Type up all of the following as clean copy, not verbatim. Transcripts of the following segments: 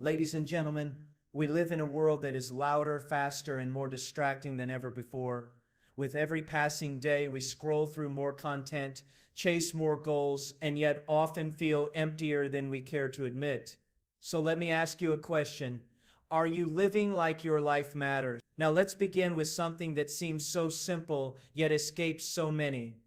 Ladies and gentlemen, we live in a world that is louder, faster, and more distracting than ever before. With every passing day, we scroll through more content, chase more goals, and yet often feel emptier than we care to admit. So let me ask you a question. Are you living like your life matters? Now let's begin with something that seems so simple, yet escapes so many.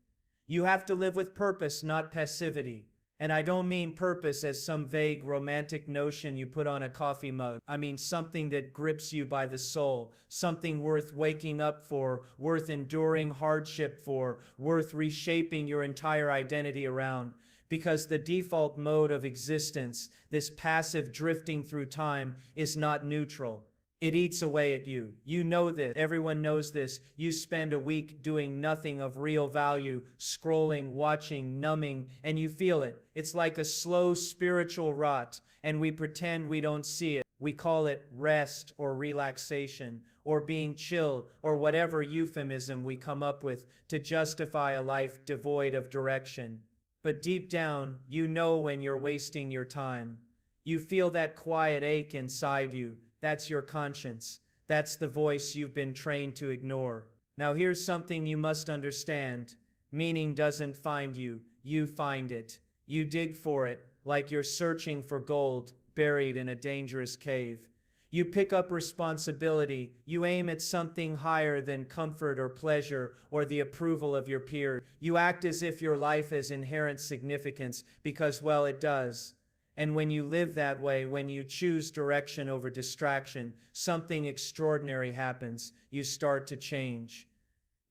You have to live with purpose, not passivity. And I don't mean purpose as some vague romantic notion you put on a coffee mug. I mean something that grips you by the soul, something worth waking up for, worth enduring hardship for, worth reshaping your entire identity around. Because the default mode of existence, this passive drifting through time, is not neutral. It eats away at you. You know this. Everyone knows this. You spend a week doing nothing of real value, scrolling, watching, numbing, and you feel it. It's like a slow spiritual rot, and we pretend we don't see it. We call it rest or relaxation or being chill or whatever euphemism we come up with to justify a life devoid of direction. But deep down, you know when you're wasting your time. You feel that quiet ache inside you. That's your conscience. That's the voice you've been trained to ignore. Now here's something you must understand. Meaning doesn't find you, you find it. You dig for it, like you're searching for gold buried in a dangerous cave. You pick up responsibility, you aim at something higher than comfort or pleasure or the approval of your peers. You act as if your life has inherent significance because, well, it does. And when you live that way, when you choose direction over distraction, something extraordinary happens. You start to change.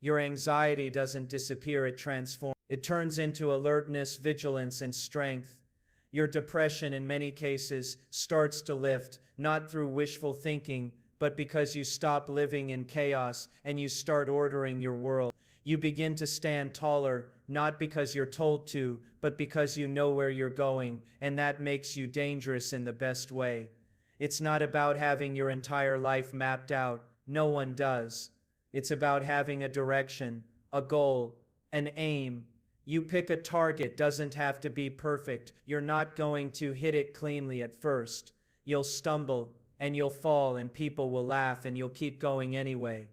Your anxiety doesn't disappear, it transforms. It turns into alertness, vigilance, and strength. Your depression, in many cases, starts to lift, not through wishful thinking, but because you stop living in chaos and you start ordering your world. You begin to stand taller, not because you're told to, but because you know where you're going, and that makes you dangerous in the best way. It's not about having your entire life mapped out. No one does. It's about having a direction, a goal, an aim. You pick a target, doesn't have to be perfect. You're not going to hit it cleanly at first. You'll stumble, and you'll fall, and people will laugh, and you'll keep going anyway.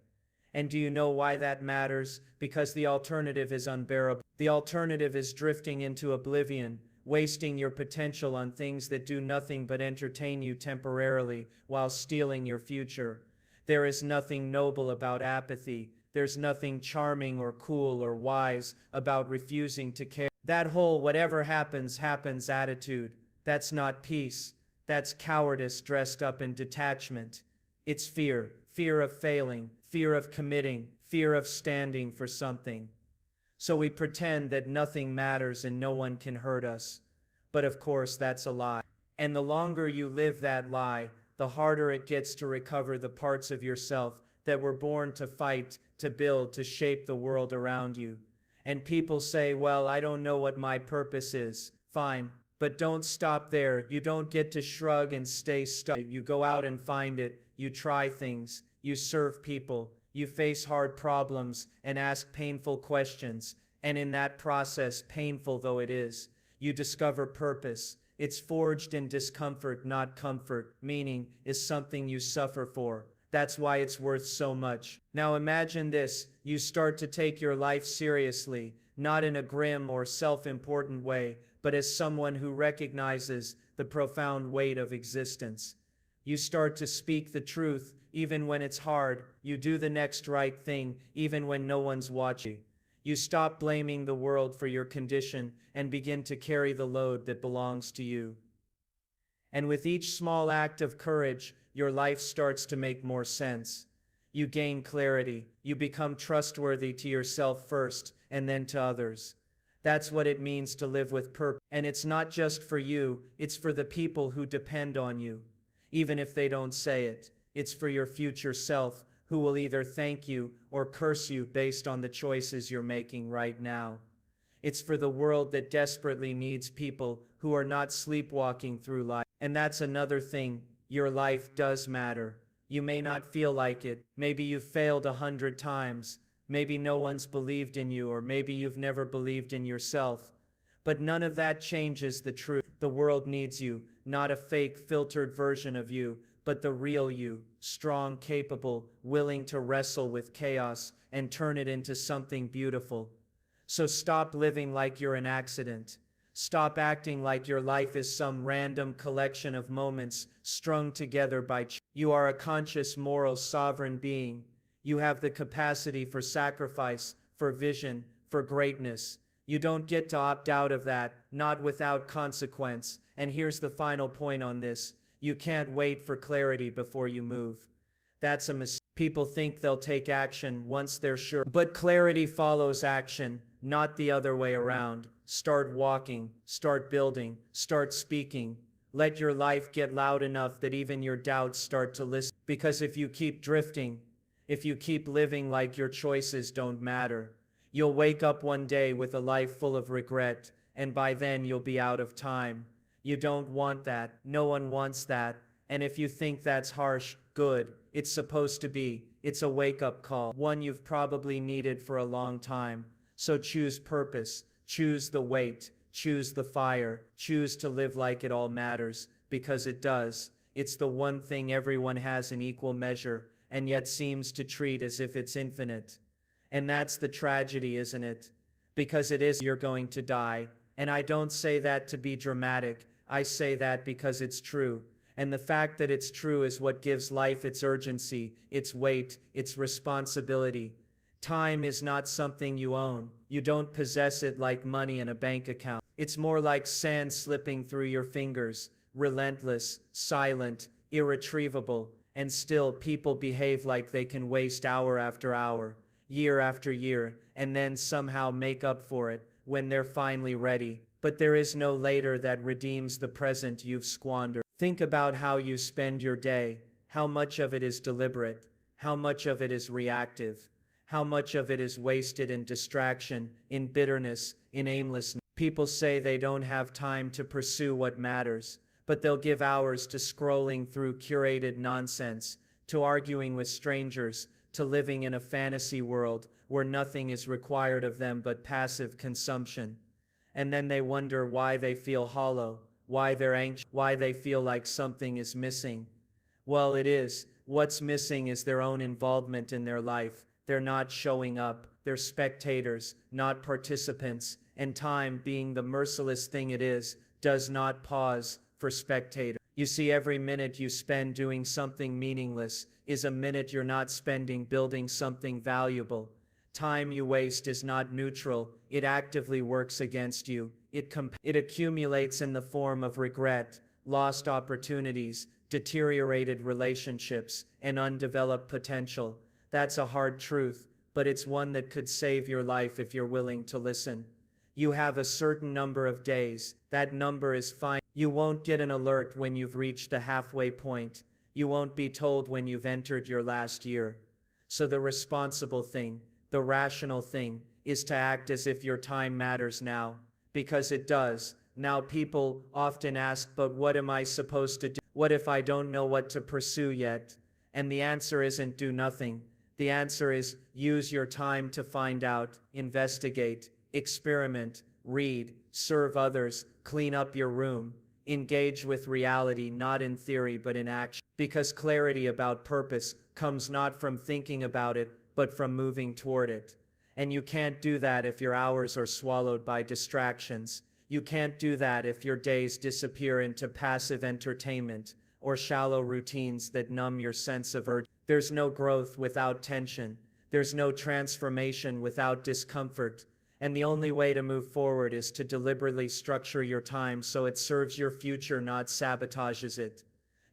And do you know why that matters? Because the alternative is unbearable. The alternative is drifting into oblivion, wasting your potential on things that do nothing but entertain you temporarily while stealing your future. There is nothing noble about apathy. There's nothing charming or cool or wise about refusing to care. That whole whatever happens, happens attitude, that's not peace. That's cowardice dressed up in detachment. It's fear. Fear of failing, fear of committing, fear of standing for something. So we pretend that nothing matters and no one can hurt us. But of course that's a lie. And the longer you live that lie, the harder it gets to recover the parts of yourself that were born to fight, to build, to shape the world around you. And people say, well, I don't know what my purpose is. Fine. But don't stop there. You don't get to shrug and stay stuck. You go out and find it. You try things. You serve people. You face hard problems and ask painful questions. And in that process, painful though it is, you discover purpose. It's forged in discomfort, not comfort. Meaning is something you suffer for. That's why it's worth so much. Now imagine this. You start to take your life seriously, not in a grim or self-important way, but as someone who recognizes the profound weight of existence. You start to speak the truth, even when it's hard. You do the next right thing, even when no one's watching. You stop blaming the world for your condition and begin to carry the load that belongs to you. And with each small act of courage, your life starts to make more sense. You gain clarity. You become trustworthy to yourself first, and then to others. That's what it means to live with purpose. And it's not just for you, it's for the people who depend on you. Even if they don't say it, it's for your future self, who will either thank you or curse you based on the choices you're making right now. It's for the world that desperately needs people who are not sleepwalking through life. And that's another thing, your life does matter. You may not feel like it. Maybe you've failed 100 times. Maybe no one's believed in you, or maybe you've never believed in yourself. But none of that changes the truth. The world needs you, not a fake, filtered version of you, but the real you, strong, capable, willing to wrestle with chaos and turn it into something beautiful. So stop living like you're an accident. Stop acting like your life is some random collection of moments strung together by you are a conscious, moral, sovereign being. You have the capacity for sacrifice, for vision, for greatness. You don't get to opt out of that, not without consequence. And here's the final point on this. You can't wait for clarity before you move. That's a mistake. People think they'll take action once they're sure. But clarity follows action, not the other way around. Start walking, start building, start speaking. Let your life get loud enough that even your doubts start to listen. Because if you keep drifting, if you keep living like your choices don't matter, you'll wake up one day with a life full of regret, and by then you'll be out of time. You don't want that. No one wants that. And if you think that's harsh, good. It's supposed to be. It's a wake-up call, one you've probably needed for a long time. So choose purpose, choose the weight, choose the fire, choose to live like it all matters, because it does. It's the one thing everyone has in equal measure, and yet seems to treat as if it's infinite. And that's the tragedy, isn't it? Because it is. You're going to die. And I don't say that to be dramatic. I say that because it's true. And the fact that it's true is what gives life its urgency, its weight, its responsibility. Time is not something you own. You don't possess it like money in a bank account. It's more like sand slipping through your fingers, relentless, silent, irretrievable, and still people behave like they can waste hour after hour, year after year, and then somehow make up for it when they're finally ready. But there is no later that redeems the present you've squandered. Think about how you spend your day, how much of it is deliberate, how much of it is reactive, how much of it is wasted in distraction, in bitterness, in aimlessness. People say they don't have time to pursue what matters, but they'll give hours to scrolling through curated nonsense, to arguing with strangers, to living in a fantasy world where nothing is required of them but passive consumption. And then they wonder why they feel hollow, why they're anxious, why they feel like something is missing. Well, it is. What's missing is their own involvement in their life. They're not showing up. They're spectators, not participants. And time, being the merciless thing it is, does not pause for spectators. You see, every minute you spend doing something meaningless is a minute you're not spending building something valuable. Time you waste is not neutral. It actively works against you. It accumulates in the form of regret, lost opportunities, deteriorated relationships, and undeveloped potential. That's a hard truth, but it's one that could save your life if you're willing to listen. You have a certain number of days. That number is fine. You won't get an alert when you've reached the halfway point. You won't be told when you've entered your last year. So the responsible thing, the rational thing, is to act as if your time matters now. Because it does. Now people often ask, but what am I supposed to do? What if I don't know what to pursue yet? And the answer isn't do nothing. The answer is use your time to find out, investigate, experiment, read, serve others, clean up your room, engage with reality not in theory but in action. Because clarity about purpose comes not from thinking about it, but from moving toward it. And you can't do that if your hours are swallowed by distractions. You can't do that if your days disappear into passive entertainment or shallow routines that numb your sense of urgency. There's no growth without tension. There's no transformation without discomfort. And the only way to move forward is to deliberately structure your time so it serves your future, not sabotages it.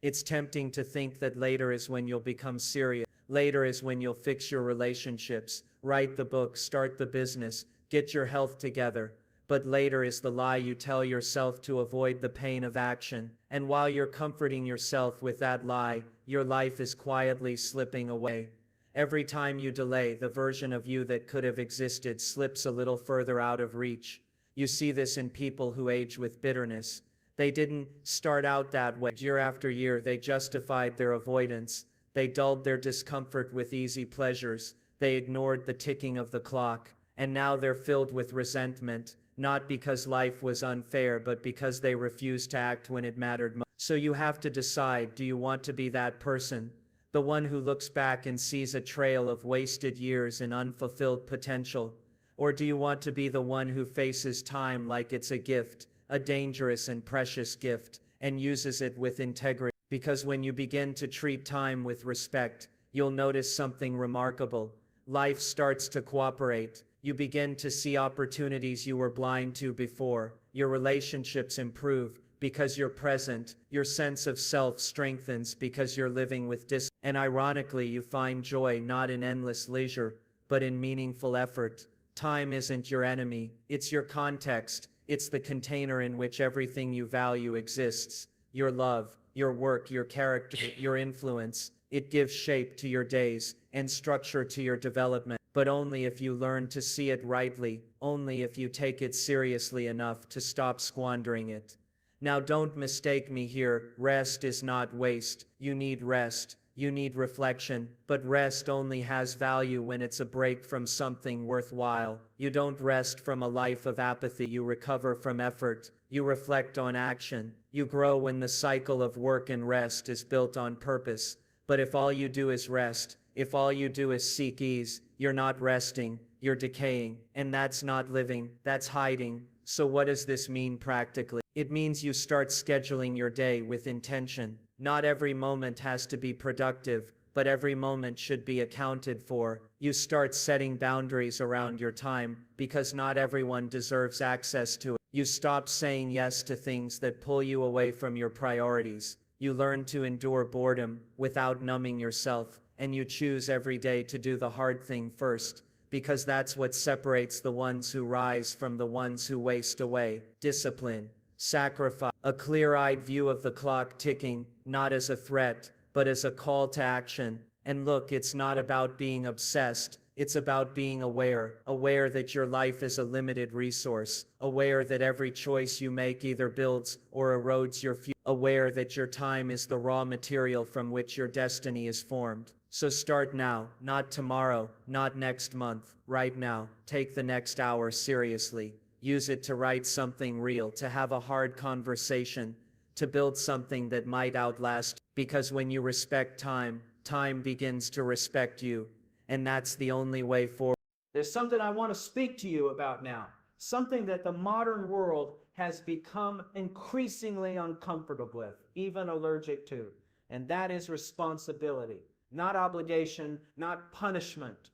It's tempting to think that later is when you'll become serious. Later is when you'll fix your relationships, write the book, start the business, get your health together. But later is the lie you tell yourself to avoid the pain of action. And while you're comforting yourself with that lie, your life is quietly slipping away. Every time you delay, the version of you that could have existed slips a little further out of reach. You see this in people who age with bitterness. They didn't start out that way. Year after year, they justified their avoidance. They dulled their discomfort with easy pleasures. They ignored the ticking of the clock. And now they're filled with resentment, not because life was unfair, but because they refused to act when it mattered most. So you have to decide, do you want to be that person? The one who looks back and sees a trail of wasted years and unfulfilled potential? Or do you want to be the one who faces time like it's a gift, a dangerous and precious gift, and uses it with integrity? Because when you begin to treat time with respect, you'll notice something remarkable. Life starts to cooperate. You begin to see opportunities you were blind to before. Your relationships improve because you're present. Your sense of self strengthens because you're living with discipline. And ironically, you find joy not in endless leisure, but in meaningful effort. Time isn't your enemy, it's your context. It's the container in which everything you value exists. Your love, your work, your character, your influence. It gives shape to your days and structure to your development. But only if you learn to see it rightly, only if you take it seriously enough to stop squandering it. Now don't mistake me here, rest is not waste. You need rest. You need reflection, but rest only has value when it's a break from something worthwhile. You don't rest from a life of apathy, you recover from effort. You reflect on action. You grow when the cycle of work and rest is built on purpose. But if all you do is rest, if all you do is seek ease, you're not resting, you're decaying. And that's not living, that's hiding. So what does this mean practically? It means you start scheduling your day with intention. Not every moment has to be productive, but every moment should be accounted for. You start setting boundaries around your time, because not everyone deserves access to it. You stop saying yes to things that pull you away from your priorities. You learn to endure boredom without numbing yourself, and you choose every day to do the hard thing first, because that's what separates the ones who rise from the ones who waste away. Discipline, sacrifice, a clear-eyed view of the clock ticking, not as a threat, but as a call to action. And look, it's not about being obsessed, it's about being aware that your life is a limited resource, aware that every choice you make either builds or erodes your future, aware that your time is the raw material from which your destiny is formed. So start now, not tomorrow, not next month, right now. Take the next hour seriously. Use it to write something real, to have a hard conversation, to build something that might outlast. Because when you respect time, time begins to respect you. And that's the only way forward. There's something I want to speak to you about now. Something that the modern world has become increasingly uncomfortable with, even allergic to. And that is responsibility. Not obligation, not punishment,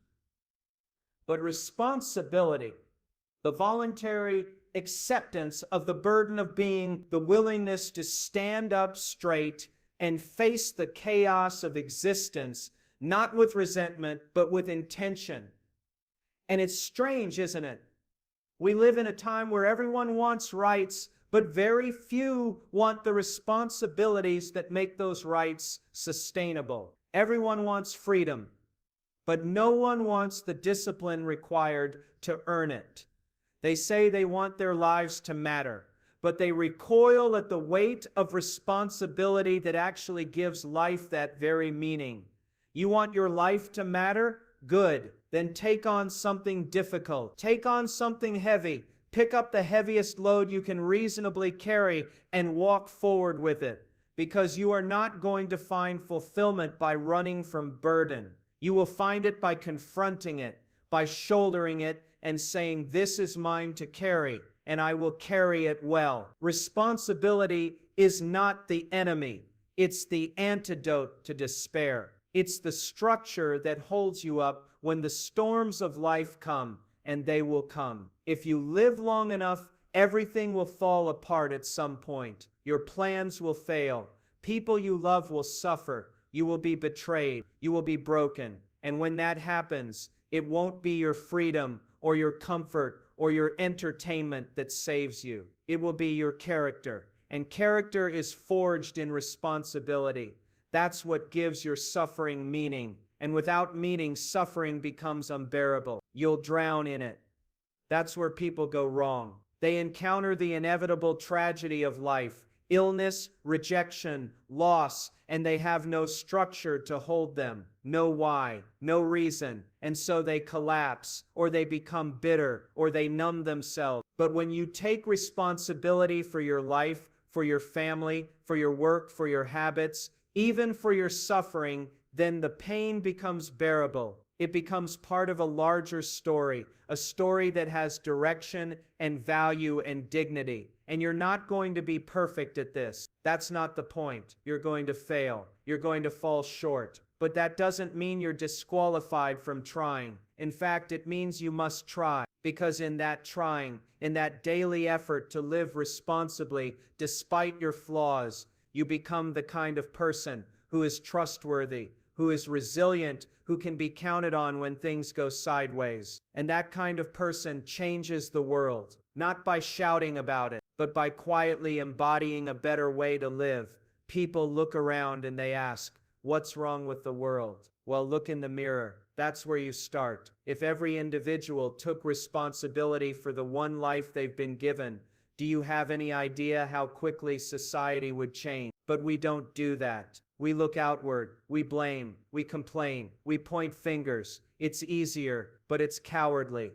but responsibility. The voluntary acceptance of the burden of being, the willingness to stand up straight and face the chaos of existence, not with resentment, but with intention. And it's strange, isn't it? We live in a time where everyone wants rights, but very few want the responsibilities that make those rights sustainable. Everyone wants freedom, but no one wants the discipline required to earn it. They say they want their lives to matter, but they recoil at the weight of responsibility that actually gives life that very meaning. You want your life to matter? Good. Then take on something difficult. Take on something heavy. Pick up the heaviest load you can reasonably carry and walk forward with it. Because you are not going to find fulfillment by running from burden. You will find it by confronting it, by shouldering it, and saying, this is mine to carry, and I will carry it well. Responsibility is not the enemy. It's the antidote to despair. It's the structure that holds you up when the storms of life come, and they will come. If you live long enough, everything will fall apart at some point. Your plans will fail. People you love will suffer. You will be betrayed. You will be broken. And when that happens, it won't be your freedom or your comfort or your entertainment that saves you. It will be your character. And character is forged in responsibility. That's what gives your suffering meaning. And without meaning, suffering becomes unbearable. You'll drown in it. That's where people go wrong. They encounter the inevitable tragedy of life, illness, rejection, loss, and they have no structure to hold them, no why, no reason, and so they collapse, or they become bitter, or they numb themselves. But when you take responsibility for your life, for your family, for your work, for your habits, even for your suffering, then the pain becomes bearable. It becomes part of a larger story, a story that has direction and value and dignity. And you're not going to be perfect at this. That's not the point. You're going to fail. You're going to fall short. But that doesn't mean you're disqualified from trying. In fact, it means you must try, because in that trying, in that daily effort to live responsibly despite your flaws, you become the kind of person who is trustworthy, who is resilient, who can be counted on when things go sideways. And that kind of person changes the world, not by shouting about it, but by quietly embodying a better way to live. People look around and they ask, "What's wrong with the world?" Well, look in the mirror. That's where you start. If every individual took responsibility for the one life they've been given, do you have any idea how quickly society would change? But we don't do that. We look outward, we blame, we complain, we point fingers. It's easier, but it's cowardly.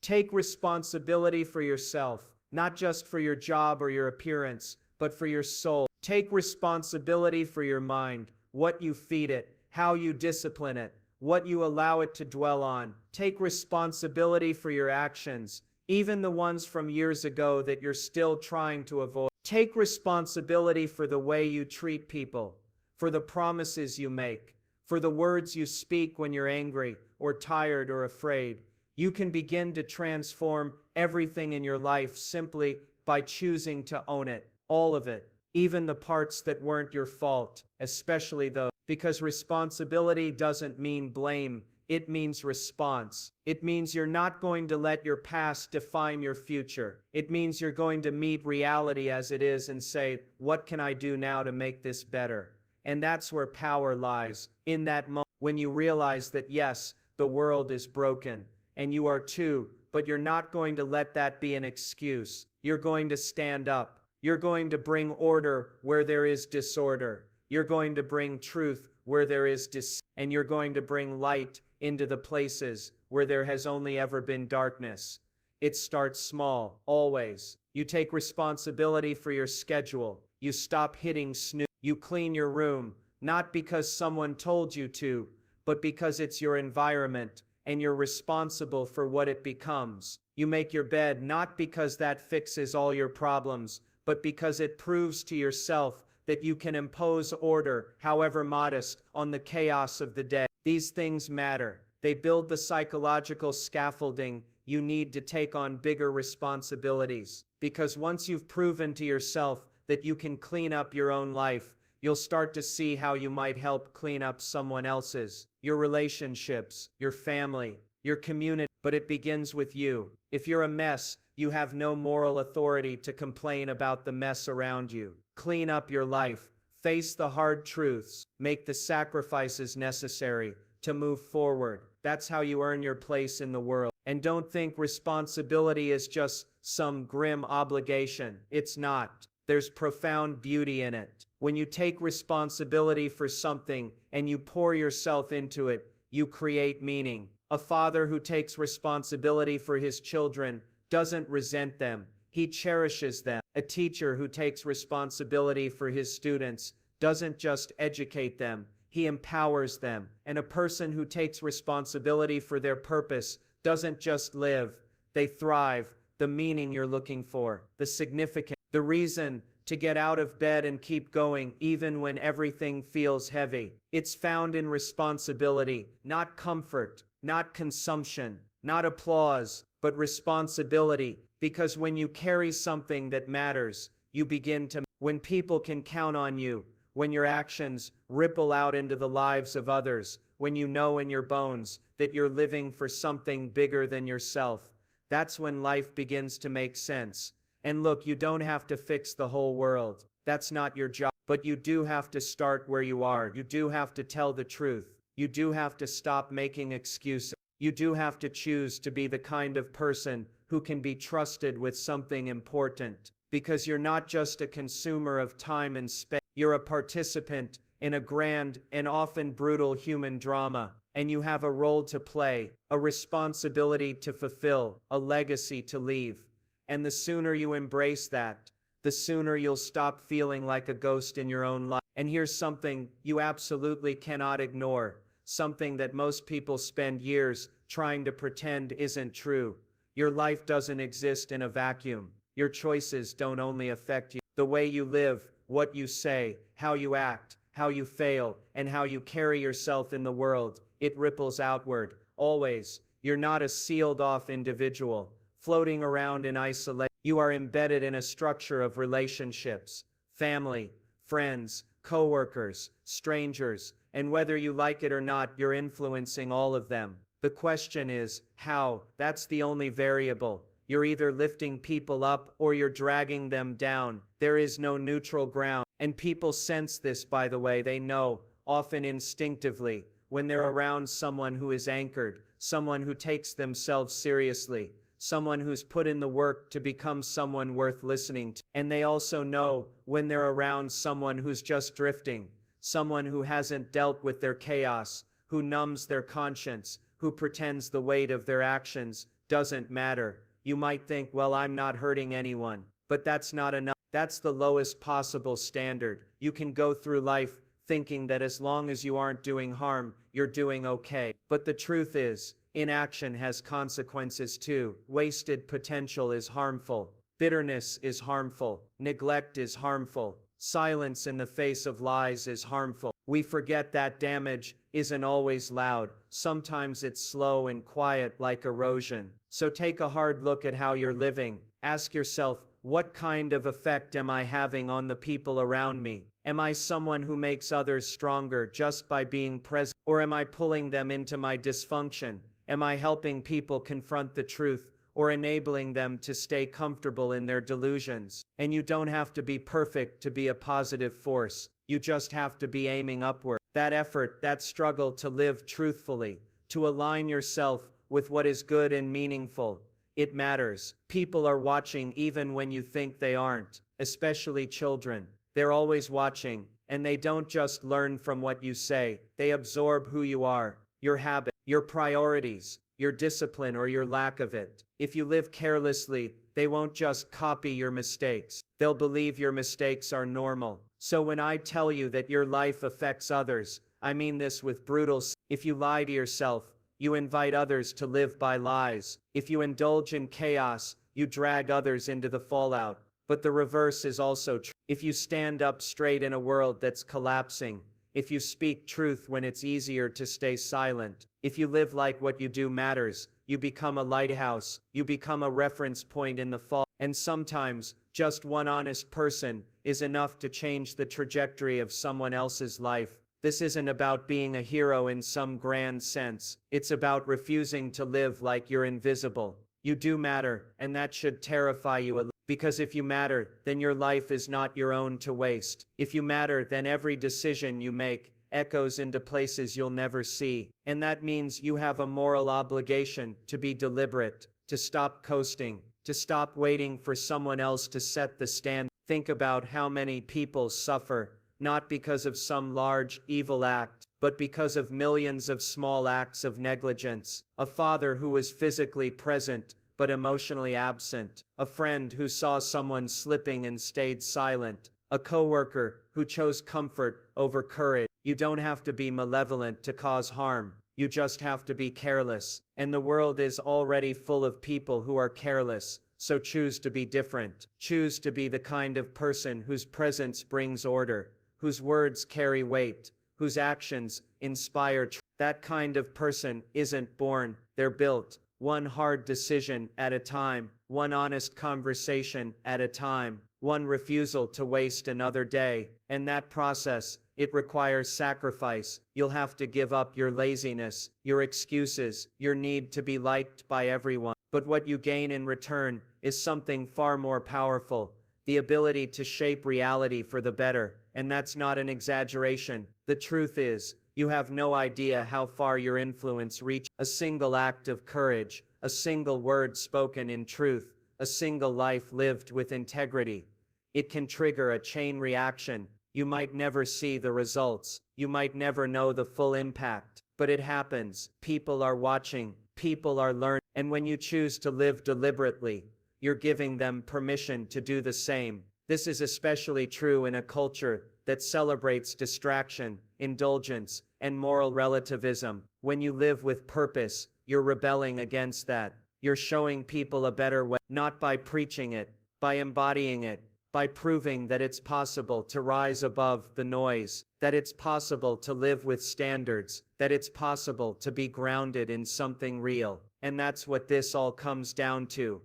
Take responsibility for yourself, not just for your job or your appearance, but for your soul. Take responsibility for your mind, what you feed it, how you discipline it, what you allow it to dwell on. Take responsibility for your actions, even the ones from years ago that you're still trying to avoid. Take responsibility for the way you treat people, for the promises you make, for the words you speak when you're angry or tired or afraid. You can begin to transform everything in your life simply by choosing to own it, all of it, even the parts that weren't your fault, especially those. Because responsibility doesn't mean blame, it means response. It means you're not going to let your past define your future. It means you're going to meet reality as it is and say, "What can I do now to make this better?" And that's where power lies, in that moment when you realize that yes, the world is broken, and you are too, but you're not going to let that be an excuse. You're going to stand up. You're going to bring order where there is disorder. You're going to bring truth where there is and you're going to bring light into the places where there has only ever been darkness. It starts small, always. You take responsibility for your schedule. You stop hitting snooze. You clean your room, not because someone told you to, but because it's your environment, and you're responsible for what it becomes. You make your bed not because that fixes all your problems, but because it proves to yourself that you can impose order, however modest, on the chaos of the day. These things matter. They build the psychological scaffolding you need to take on bigger responsibilities. Because once you've proven to yourself that you can clean up your own life, you'll start to see how you might help clean up someone else's, your relationships, your family, your community. But it begins with you. If you're a mess, you have no moral authority to complain about the mess around you. Clean up your life, face the hard truths, make the sacrifices necessary to move forward. That's how you earn your place in the world. And don't think responsibility is just some grim obligation. It's not. There's profound beauty in it. When you take responsibility for something and you pour yourself into it, you create meaning. A father who takes responsibility for his children doesn't resent them. He cherishes them. A teacher who takes responsibility for his students doesn't just educate them, he empowers them. And a person who takes responsibility for their purpose doesn't just live, they thrive. The meaning you're looking for, the significance, the reason to get out of bed and keep going even when everything feels heavy. It's found in responsibility, not comfort, not consumption, not applause, but responsibility. Because when you carry something that matters, you begin to, when people can count on you, when your actions ripple out into the lives of others, when you know in your bones that you're living for something bigger than yourself, that's when life begins to make sense. And look, you don't have to fix the whole world. That's not your job. But you do have to start where you are. You do have to tell the truth. You do have to stop making excuses. You do have to choose to be the kind of person who can be trusted with something important. Because you're not just a consumer of time and space. You're a participant in a grand and often brutal human drama. And you have a role to play, a responsibility to fulfill, a legacy to leave. And the sooner you embrace that, the the sooner you'll stop feeling like a ghost in your own life. And here's something you absolutely cannot ignore, something that most people spend years trying to pretend isn't true. Your life doesn't exist in a vacuum. Your choices don't only affect you. The way you live, what you say, how you act, how you fail, and how you carry yourself in the world, it ripples outward, always. You're not a sealed-off individual, floating around in isolation. You are embedded in a structure of relationships, family, friends, co-workers, strangers, and whether you like it or not, you're influencing all of them. The question is, how? That's the only variable. You're either lifting people up or you're dragging them down. There is no neutral ground. And people sense this, by the way. They know, often instinctively, when they're around someone who is anchored, someone who takes themselves seriously, someone who's put in the work to become someone worth listening to. And they also know when they're around someone who's just drifting, someone who hasn't dealt with their chaos, who numbs their conscience, who pretends the weight of their actions doesn't matter. You might think, well, I'm not hurting anyone, but that's not enough. That's the lowest possible standard. You can go through life thinking that as long as you aren't doing harm, you're doing okay. But the truth is, inaction has consequences too. Wasted potential is harmful. Bitterness is harmful. Neglect is harmful. Silence in the face of lies is harmful. We forget that damage isn't always loud. Sometimes it's slow and quiet, like erosion. So take a hard look at how you're living. Ask yourself, what kind of effect am I having on the people around me? Am I someone who makes others stronger just by being present? Or am I pulling them into my dysfunction? Am I helping people confront the truth, or enabling them to stay comfortable in their delusions? And you don't have to be perfect to be a positive force. You just have to be aiming upward. That effort, that struggle to live truthfully, to align yourself with what is good and meaningful, it matters. People are watching even when you think they aren't, especially children. They're always watching, and they don't just learn from what you say, they absorb who you are, your habits, your priorities, your discipline or your lack of it. If you live carelessly, they won't just copy your mistakes. They'll believe your mistakes are normal. So when I tell you that your life affects others, I mean this with brutal. If you lie to yourself, you invite others to live by lies. If you indulge in chaos, you drag others into the fallout. But the reverse is also true. If you stand up straight in a world that's collapsing, if you speak truth when it's easier to stay silent, if you live like what you do matters, you become a lighthouse, you become a reference point in the fall. And sometimes, just one honest person is enough to change the trajectory of someone else's life. This isn't about being a hero in some grand sense. It's about refusing to live like you're invisible. You do matter, and that should terrify you a little. Because if you matter, then your life is not your own to waste. If you matter, then every decision you make echoes into places you'll never see. And that means you have a moral obligation to be deliberate, to stop coasting, to stop waiting for someone else to set the standard. Think about how many people suffer, not because of some large, evil act, but because of millions of small acts of negligence. A father who was physically present, but emotionally absent. A friend who saw someone slipping and stayed silent. A coworker who chose comfort over courage. You don't have to be malevolent to cause harm. You just have to be careless. And the world is already full of people who are careless. So choose to be different. Choose to be the kind of person whose presence brings order, whose words carry weight, whose actions inspire. That kind of person isn't born, they're built. One hard decision at a time, one honest conversation at a time, one refusal to waste another day. And that process, it requires sacrifice. You'll have to give up your laziness, your excuses, your need to be liked by everyone. But what you gain in return is something far more powerful, the ability to shape reality for the better. And that's not an exaggeration. The truth is, you have no idea how far your influence reaches. A single act of courage, a single word spoken in truth, a single life lived with integrity. It can trigger a chain reaction. You might never see the results. You might never know the full impact. But it happens. People are watching. People are learning. And when you choose to live deliberately, you're giving them permission to do the same. This is especially true in a culture that celebrates distraction, indulgence, and moral relativism. When you live with purpose, you're rebelling against that. You're showing people a better way, not by preaching it, by embodying it, by proving that it's possible to rise above the noise, that it's possible to live with standards, that it's possible to be grounded in something real. And that's what this all comes down to.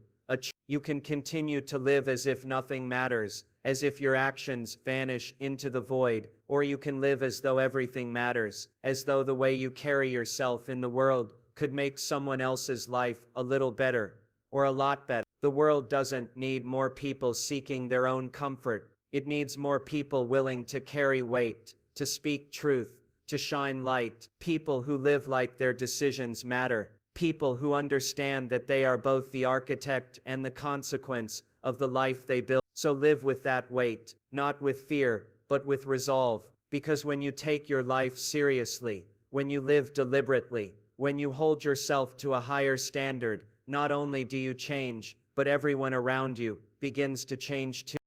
You can continue to live as if nothing matters, as if your actions vanish into the void, or you can live as though everything matters, as though the way you carry yourself in the world could make someone else's life a little better, or a lot better. The world doesn't need more people seeking their own comfort. It needs more people willing to carry weight, to speak truth, to shine light. People who live like their decisions matter. People who understand that they are both the architect and the consequence of the life they build. So live with that weight, not with fear, but with resolve. Because when you take your life seriously, when you live deliberately, when you hold yourself to a higher standard, not only do you change, but everyone around you begins to change too.